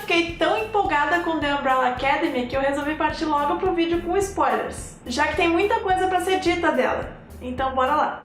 fiquei tão empolgada com The Umbrella Academy que eu resolvi partir logo pro vídeo com spoilers, já que tem muita coisa pra ser dita dela. Então bora lá!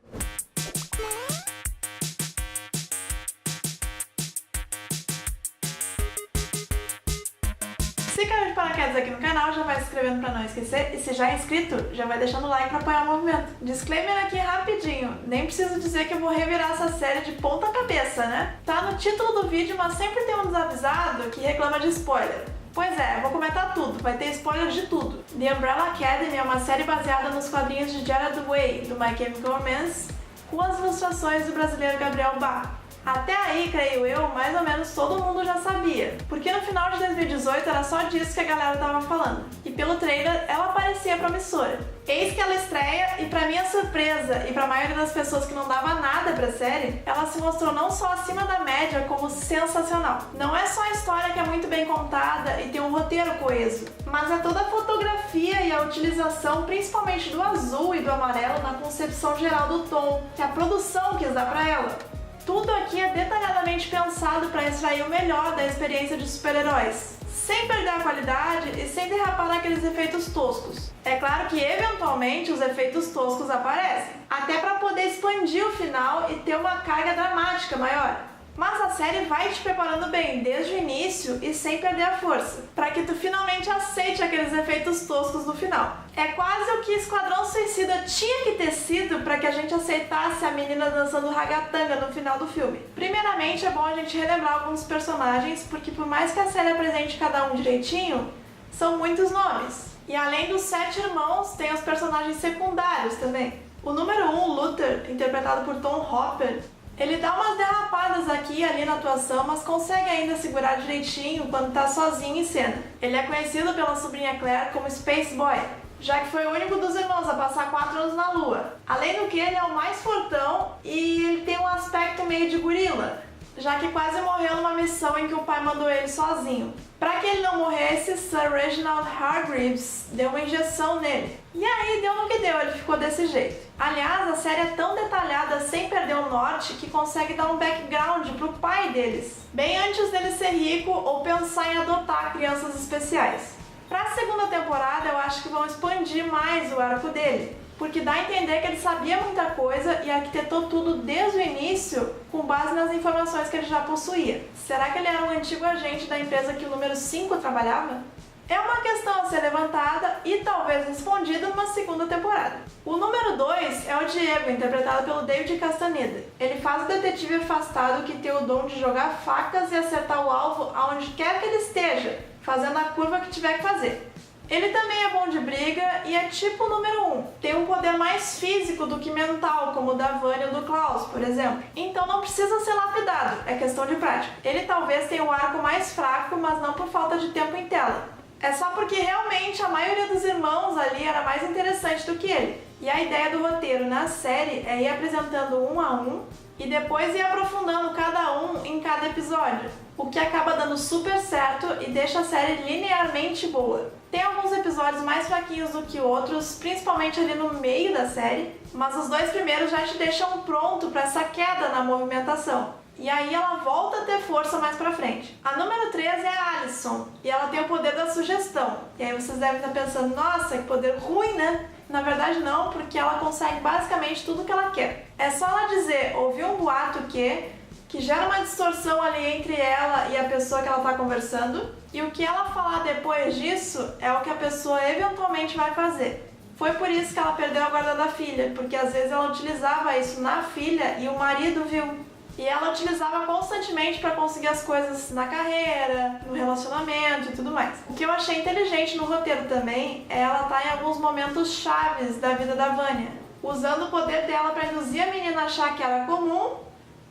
Se caiu de paraquedas aqui no canal, já vai se inscrevendo pra não esquecer, e se já é inscrito, já vai deixando o like pra apoiar o movimento. Disclaimer aqui rapidinho, nem preciso dizer que eu vou revirar essa série de ponta cabeça, né? Tá no título do vídeo, mas sempre tem um desavisado que reclama de spoiler. Pois é, eu vou comentar tudo, vai ter spoiler de tudo. The Umbrella Academy é uma série baseada nos quadrinhos de Gerard Way, do My Chemical Romance, com as ilustrações do brasileiro Gabriel Bá. Até aí, creio eu, mais ou menos todo mundo já sabia, porque no final de 2018 era só disso que a galera tava falando, e pelo trailer ela parecia promissora. Eis que ela estreia e, pra minha surpresa e pra maioria das pessoas que não dava nada pra série, ela se mostrou não só acima da média, como sensacional. Não é só a história que é muito bem contada e tem um roteiro coeso, mas é toda a fotografia e a utilização principalmente do azul e do amarelo na concepção geral do tom, que a produção quis dar pra ela. Tudo aqui é detalhadamente pensado para extrair o melhor da experiência de super-heróis, sem perder a qualidade e sem derrapar naqueles efeitos toscos. É claro que eventualmente os efeitos toscos aparecem, até para poder expandir o final e ter uma carga dramática maior. Mas a série vai te preparando bem desde o início e sem perder a força, para que tu finalmente aceite aqueles efeitos toscos no final. É quase o que Esquadrão Suicida tinha que ter sido para que a gente aceitasse a menina dançando ragatanga no final do filme. Primeiramente, é bom a gente relembrar alguns personagens, porque por mais que a série apresente cada um direitinho, são muitos nomes. E além dos 7 irmãos, tem os personagens secundários também. O número 1, Luther, interpretado por Tom Hopper, ele dá umas derrapadas aqui e ali na atuação, mas consegue ainda segurar direitinho quando tá sozinho em cena. Ele é conhecido pela sobrinha Claire como Space Boy, já que foi o único dos irmãos a passar 4 anos na Lua. Além do que, ele é o mais fortão e ele tem um aspecto meio de gorila, já que quase morreu numa missão em que o pai mandou ele sozinho. Para que ele não morresse, Sir Reginald Hargreaves deu uma injeção nele. E aí deu no que deu, ele ficou desse jeito. Aliás, a série é tão detalhada sem perder o norte que consegue dar um background pro pai deles, bem antes dele ser rico ou pensar em adotar crianças especiais. Para a segunda temporada, eu acho que vão expandir mais o arco dele, porque dá a entender que ele sabia muita coisa e arquitetou tudo desde o início com base nas informações que ele já possuía. Será que ele era um antigo agente da empresa que o número 5 trabalhava? É uma questão a ser levantada e talvez respondida numa segunda temporada. O número 2 é o Diego, interpretado pelo David Castaneda. Ele faz o detetive afastado que tem o dom de jogar facas e acertar o alvo aonde quer que ele esteja, fazendo a curva que tiver que fazer. Ele também é bom de briga e é tipo o número 1. Tem um poder mais físico do que mental, como o da Vânia ou do Klaus, por exemplo. Então não precisa ser lapidado, é questão de prática. Ele talvez tenha o arco mais fraco, mas não por falta de tempo em tela. É só porque realmente a maioria dos irmãos ali era mais interessante do que ele. E a ideia do roteiro na série é ir apresentando um a um e depois ir aprofundando cada um em cada episódio, o que acaba dando super certo e deixa a série linearmente boa. Tem alguns episódios mais fraquinhos do que outros, principalmente ali no meio da série, mas os 2 primeiros já te deixam pronto para essa queda na movimentação. E aí ela volta a ter força mais pra frente. A número 3 é a Alison, e ela tem o poder da sugestão. E aí vocês devem estar pensando, nossa, que poder ruim, né? Na verdade não, porque ela consegue basicamente tudo que ela quer. É só ela dizer, ouvir um boato que gera uma distorção ali entre ela e a pessoa que ela está conversando, e o que ela falar depois disso é o que a pessoa eventualmente vai fazer. Foi por isso que ela perdeu a guarda da filha, porque às vezes ela utilizava isso na filha e o marido viu. E ela utilizava constantemente para conseguir as coisas na carreira, no relacionamento e tudo mais. O que eu achei inteligente no roteiro também é ela estar em alguns momentos chaves da vida da Vânia, usando o poder dela para induzir a menina a achar que era comum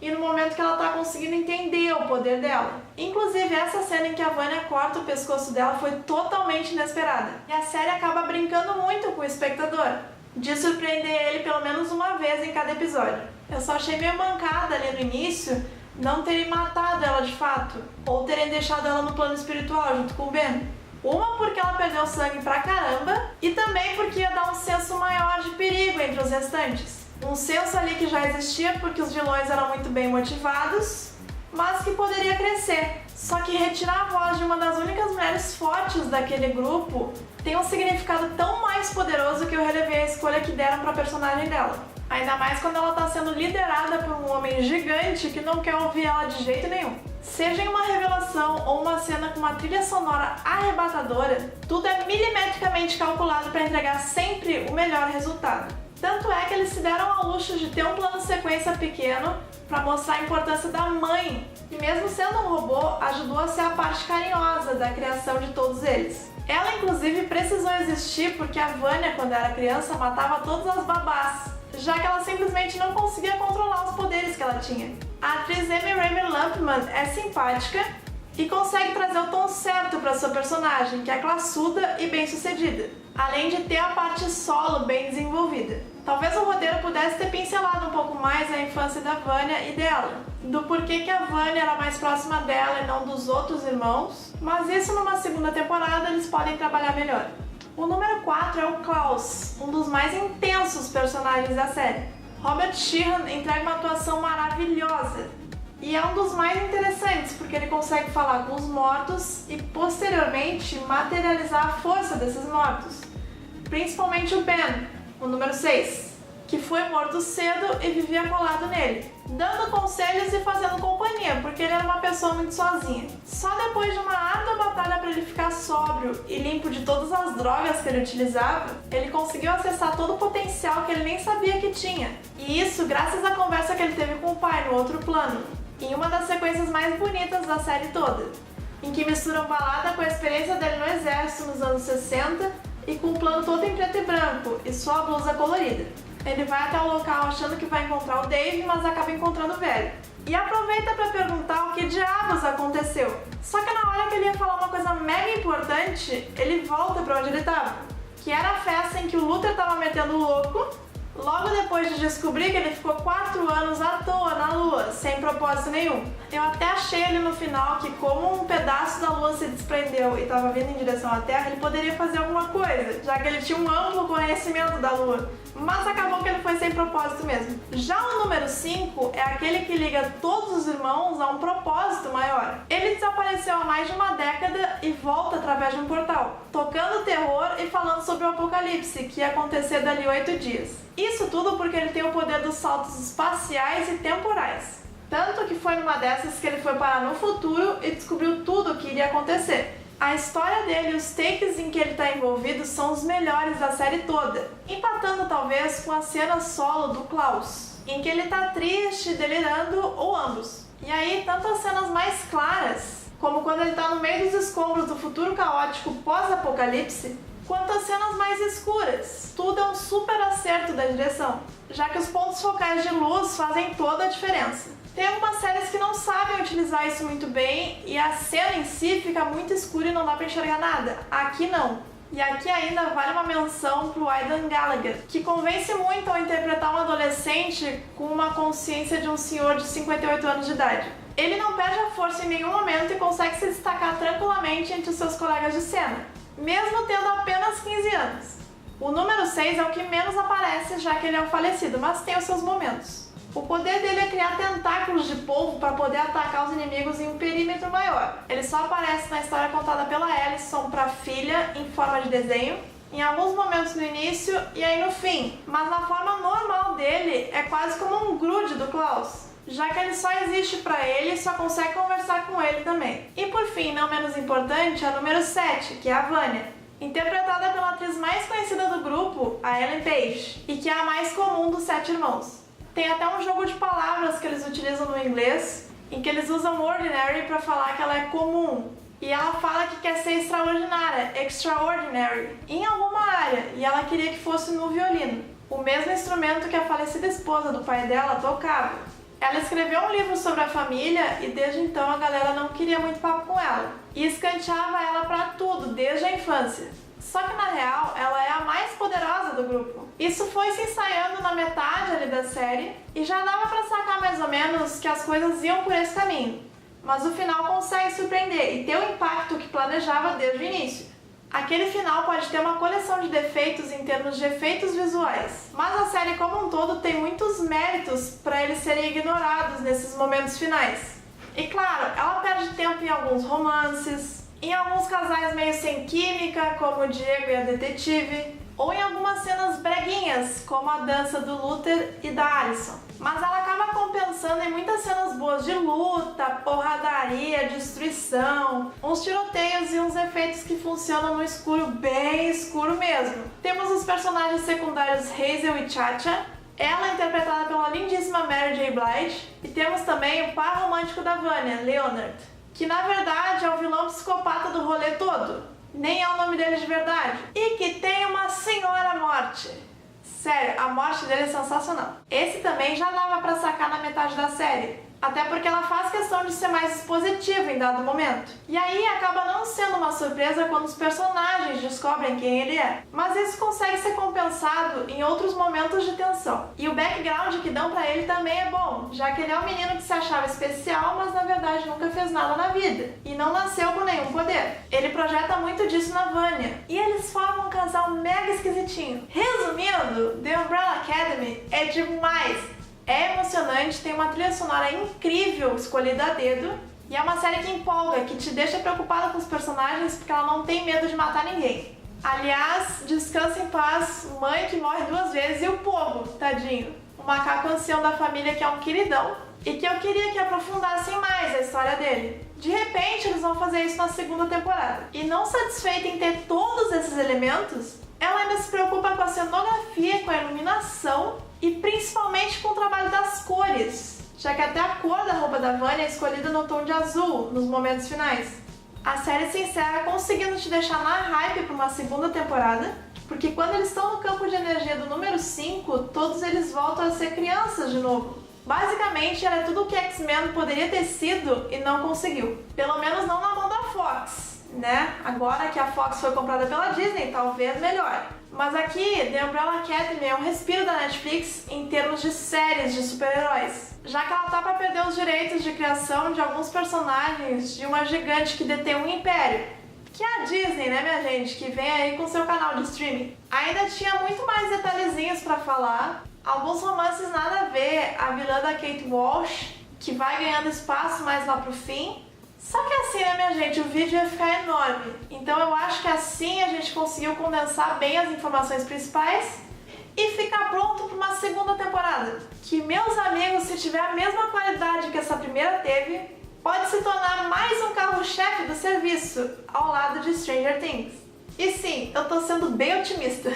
e no momento que ela está conseguindo entender o poder dela. Inclusive, essa cena em que a Vânia corta o pescoço dela foi totalmente inesperada. E a série acaba brincando muito com o espectador, de surpreender ele pelo menos uma vez em cada episódio. Eu só achei meio mancada ali no início não terem matado ela de fato, ou terem deixado ela no plano espiritual junto com o Ben. Uma porque ela perdeu sangue pra caramba, e também porque ia dar um senso maior de perigo entre os restantes. Um senso ali que já existia porque os vilões eram muito bem motivados, mas que poderia crescer. Só que retirar a voz de uma das únicas mulheres fortes daquele grupo tem um significado tão mais poderoso que eu relevei a escolha que deram para a personagem dela. Ainda mais quando ela está sendo liderada por um homem gigante que não quer ouvir ela de jeito nenhum. Seja em uma revelação ou uma cena com uma trilha sonora arrebatadora, tudo é milimetricamente calculado para entregar sempre o melhor resultado. Tanto é que eles se deram ao luxo de ter um plano sequência pequeno para mostrar a importância da mãe, que mesmo sendo um robô, ajudou a ser a parte carinhosa da criação de todos eles. Ela inclusive precisou existir porque a Vanya, quando era criança, matava todas as babás, já que ela simplesmente não conseguia controlar os poderes que ela tinha. A atriz Amy Raven Lumpman é simpática e consegue trazer o tom certo para sua personagem, que é classuda e bem-sucedida, além de ter a parte solo bem desenvolvida. Talvez o roteiro pudesse ter pincelado um pouco mais a infância da Vanya e dela, do porquê que a Vanya era mais próxima dela e não dos outros irmãos, mas isso numa segunda temporada eles podem trabalhar melhor. O número 4 é o Klaus, um dos mais intensos personagens da série. Robert Sheehan entrega uma atuação maravilhosa e é um dos mais interessantes porque ele consegue falar com os mortos e posteriormente materializar a força desses mortos, principalmente o Ben, o número 6, que foi morto cedo e vivia colado nele, dando conselhos e fazendo companhia, porque ele era uma pessoa muito sozinha. Só depois de uma árdua batalha para ele ficar sóbrio e limpo de todas as drogas que ele utilizava, ele conseguiu acessar todo o potencial que ele nem sabia que tinha. E isso graças à conversa que ele teve com o pai no outro plano, em uma das sequências mais bonitas da série toda, em que misturam balada com a experiência dele no exército nos anos 60 e com o plano todo em preto e branco e só a blusa colorida. Ele vai até o local achando que vai encontrar o Dave, mas acaba encontrando o velho. E aproveita para perguntar o que diabos aconteceu. Só que na hora que ele ia falar uma coisa mega importante, ele volta para onde ele estava, que era a festa em que o Luther estava metendo louco, logo depois de descobrir que ele ficou 4 anos à toa na Lua, sem propósito nenhum. Eu até achei ali no final que como um pedaço da Lua se desprendeu e estava vindo em direção à Terra, ele poderia fazer alguma coisa, já que ele tinha um amplo conhecimento da Lua. Mas acabou que ele foi sem propósito mesmo. Já o número 5 é aquele que liga todos os irmãos a um propósito maior. Ele desapareceu há mais de uma década e volta através de um portal, tocando terror e falando sobre o apocalipse, que ia acontecer dali 8 dias. Isso tudo porque ele tem o poder dos saltos espaciais e temporais. Tanto que foi numa dessas que ele foi parar no futuro e descobriu tudo o que iria acontecer. A história dele e os takes em que ele está envolvido são os melhores da série toda, empatando talvez com a cena solo do Klaus, em que ele está triste, delirando ou ambos. E aí, tanto as cenas mais claras, como quando ele está no meio dos escombros do futuro caótico pós-apocalipse, quanto as cenas mais escuras. Tudo é um super acerto da direção, já que os pontos focais de luz fazem toda a diferença. Tem algumas séries que não sabem utilizar isso muito bem e a cena em si fica muito escura e não dá pra enxergar nada. Aqui não. E aqui ainda vale uma menção pro Aidan Gallagher, que convence muito ao interpretar um adolescente com uma consciência de um senhor de 58 anos de idade. Ele não perde a força em nenhum momento e consegue se destacar tranquilamente entre os seus colegas de cena, mesmo tendo apenas 15 anos. O número 6 é o que menos aparece, já que ele é um falecido, mas tem os seus momentos. O poder dele é criar tentáculos de polvo para poder atacar os inimigos em um perímetro maior. Ele só aparece na história contada pela Allison para a filha em forma de desenho, em alguns momentos no início e aí no fim, mas na forma normal dele é quase como um grude do Klaus, já que ele só existe para ele e só consegue conversar com ele também. E por fim, não menos importante, a número 7, que é a Vanya, interpretada pela atriz mais conhecida do grupo, a Ellen Page, e que é a mais comum dos 7 irmãos. Tem até um jogo de palavras que eles utilizam no inglês, em que eles usam ordinary para falar que ela é comum. E ela fala que quer ser extraordinária, extraordinary, em alguma área, e ela queria que fosse no violino, o mesmo instrumento que a falecida esposa do pai dela tocava. Ela escreveu um livro sobre a família e desde então a galera não queria muito papo com ela, e escanteava ela pra tudo, desde a infância. Só que na real, ela é a mais poderosa do grupo. Isso foi se ensaiando na metade ali da série e já dava pra sacar mais ou menos que as coisas iam por esse caminho. Mas o final consegue surpreender e ter o impacto que planejava desde o início. Aquele final pode ter uma coleção de defeitos em termos de efeitos visuais, mas a série como um todo tem muitos méritos para eles serem ignorados nesses momentos finais. E claro, ela perde tempo em alguns romances, em alguns casais meio sem química, como o Diego e a detetive, ou em algumas cenas breguinhas, como a dança do Luther e da Alison. Mas ela acaba compensando em muitas cenas boas de luta, porradaria, destruição, uns tiroteios e uns efeitos que funcionam no escuro, bem escuro mesmo. Temos os personagens secundários Hazel e Chacha, ela é interpretada pela lindíssima Mary J. Blige, e temos também o par romântico da Vanya, Leonard, que na verdade é o vilão psicopata do rolê todo, nem é o nome dele de verdade, e que tem uma senhora morte. Sério, a morte dele é sensacional. Esse também já dava pra sacar na metade da série, até porque ela faz questão de ser mais expositiva em dado momento. E aí acaba não sendo uma surpresa quando os personagens descobrem quem ele é, mas isso consegue ser compensado em outros momentos de tensão. E o background que dão pra ele também é bom, já que ele é um menino que se achava especial, mas na verdade nunca fez nada na vida, e não nasceu com nenhum poder. Ele projeta muito disso na Vanya, e eles formam um casal mega esquisitinho. Resumindo, The Umbrella Academy é demais! É emocionante, tem uma trilha sonora incrível escolhida a dedo, e é uma série que empolga, que te deixa preocupada com os personagens porque ela não tem medo de matar ninguém. Aliás, descansa em paz, mãe que morre 2 vezes e o povo, tadinho. O macaco ancião da família que é um queridão e que eu queria que aprofundassem mais a história dele. De repente, eles vão fazer isso na 2ª temporada. E não satisfeita em ter todos esses elementos, ela ainda se preocupa com a cenografia, com a iluminação e principalmente com o trabalho das cores, já que até a cor da roupa da Vanya é escolhida no tom de azul nos momentos finais. A série se encerra conseguindo te deixar na hype para uma 2ª temporada, porque quando eles estão no campo de energia do número 5, todos eles voltam a ser crianças de novo. Basicamente, ela é tudo o que X-Men poderia ter sido e não conseguiu. Pelo menos não na mão da Fox, né? Agora que a Fox foi comprada pela Disney, talvez melhore. Mas aqui, The Umbrella Academy é um respiro da Netflix em termos de séries de super-heróis, já que ela tá para perder os direitos de criação de alguns personagens de uma gigante que detém um império, que é a Disney, né, minha gente, que vem aí com seu canal de streaming. Ainda tinha muito mais detalhezinhos para falar, alguns romances nada a ver, a vilã da Kate Walsh, que vai ganhando espaço mais lá pro fim. Só que assim, né, minha gente, o vídeo ia ficar enorme. Então eu acho que assim a gente conseguiu condensar bem as informações principais e ficar pronto para uma 2ª temporada. Que, meus amigos, se tiver a mesma qualidade que essa primeira teve, pode se tornar mais um carro-chefe do serviço, ao lado de Stranger Things. E sim, eu tô sendo bem otimista.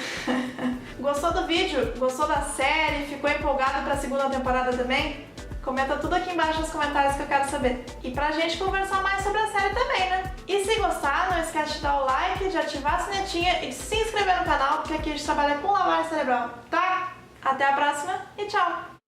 Gostou do vídeo? Gostou da série? Ficou empolgado para a 2ª temporada também? Comenta tudo aqui embaixo nos comentários que eu quero saber. E pra gente conversar mais sobre a série também, né? E se gostar, não esquece de dar o like, de ativar a sinetinha e de se inscrever no canal, porque aqui a gente trabalha com lavagem cerebral, tá? Até a próxima e tchau!